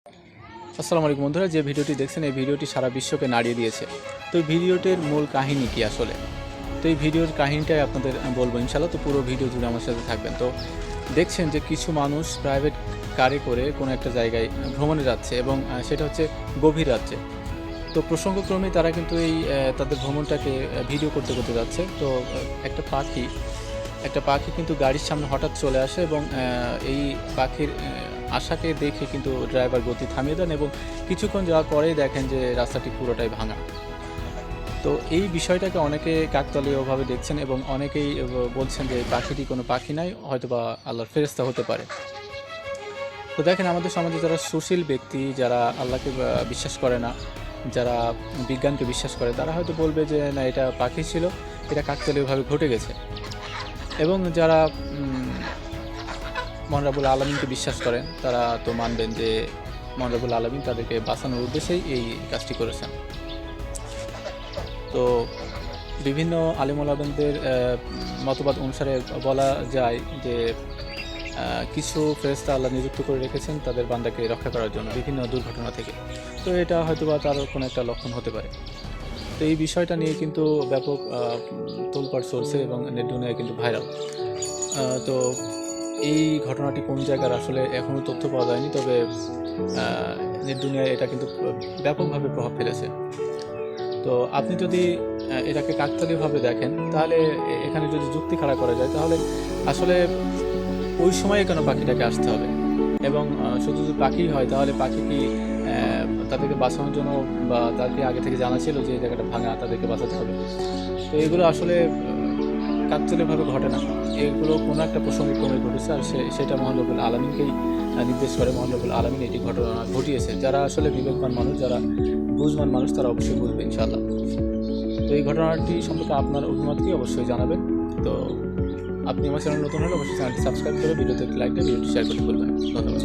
আসসালামু আলাইকুম বন্ধুরা, যে ভিডিওটি দেখছেন এই ভিডিওটি সারা বিশ্বকে নাড়িয়ে দিয়েছে। তো এই ভিডিওটির মূল কাহিনী কি আসলে? তো এই ভিডিওর কাহিনীটাই আপনাদের বলবো ইনশাআল্লাহ। তো পুরো ভিডিও জুড়ে আমার সাথে থাকবেন। তো দেখছেন যে কিছু মানুষ প্রাইভেট কারে করে কোনো একটা জায়গায় ভ্রমণে যাচ্ছে এবং সেটা হচ্ছে গভীর রাত্রে। তো প্রসঙ্গক্রমে তারা কিন্তু এই তাদের ভ্রমণটাকে ভিডিও করতে করতে যাচ্ছে। তো একটা পাখি কিন্তু গাড়ির সামনে হঠাৎ চলে আসে এবং এই পাখির আশাকে দেখে কিন্তু ড্রাইভার গতি থামিয়ে দেন এবং কিছুক্ষণ যাওয়ার পরেই দেখেন যে রাস্তাটি পুরোটাই ভাঙা। তো এই বিষয়টাকে অনেকে কাকতালীয়ভাবে দেখছেন এবং অনেকেই বলছেন যে পাখিটি কোনো পাখি নয়, হয়তোবা আল্লাহর ফেরেশতা হতে পারে। তো দেখেন, আমাদের সমাজে যারা সুশীল ব্যক্তি, যারা আল্লাহকে বিশ্বাস করে না, যারা বিজ্ঞানকে বিশ্বাস করে, তারা হয়তো বলবে যে না, এটা পাখি ছিল, এটা কাকতালীয়ভাবে ঘটে গেছে। এবং যারা মহান রব্বুল আলামিনকে বিশ্বাস করেন, তারা তো মানবেন যে মহান রব্বুল আলামিন তাদেরকে বাঁচানোর উদ্দেশ্যেই এই কাজটি করেছেন। তো বিভিন্ন আলিম ওলামাদের মতবাদ অনুসারে বলা যায় যে কিছু ফেরেশতা আল্লাহ নিযুক্ত করে রেখেছেন তাদের বান্দাকে রক্ষা করার জন্য বিভিন্ন দুর্ঘটনা থেকে। তো এটা হয়তোবা তার কোনো একটা লক্ষণ হতে পারে। তো এই বিষয়টা নিয়ে কিন্তু ব্যাপক তোলপাড় চলছে এবং নেট দুনিয়ায় কিন্তু ভাইরাল। তো এই ঘটনাটি কোন জায়গার আসলে এখনও তথ্য পাওয়া যায়নি, তবে নেট দুনিয়ায় এটা কিন্তু ব্যাপকভাবে প্রভাব ফেলেছে। তো আপনি যদি এটাকে কাকতালীয়ভাবে দেখেন, তাহলে এখানে যদি যুক্তি খাড়া করা যায়, তাহলে আসলে ওই সময়ে কেন পাখিটাকে আসতে হবে? এবং শুধু যদি পাখি হয়, তাহলে পাখি কি তাদেরকে বাঁচানোর জন্য বা তাকে আগে থেকে জানা ছিল যে এই জায়গাটা ভাঙা, তাদেরকে বাঁচাতে হবে? তো এগুলো আসলে কাকতালীয়ভাবে ঘটে না। এগুলো কোনো একটা প্রসঙ্গে ক্রমে ঘটেছে, আর সেটা মহান রব্বুল আলামিনকেই নির্দেশ করে। মহান রব্বুল আলামিন এটি ঘটনা ঘটিয়েছে। যারা আসলে বিবেকবান মানুষ, যারা বুঝবান মানুষ, তারা অবশ্যই বুঝবে ইনশাআল্লাহ। তো এই ঘটনাটি সম্পর্কে আপনার অভিমত কি, অবশ্যই জানাবেন। তো আপনি আমার চ্যানেল নতুন হলে অবশ্যই চ্যানেলটি সাবস্ক্রাইব করে ভিডিওতে একটি লাইক দিয়ে ভিডিওটি শেয়ার করতে বলবেন। ধন্যবাদ।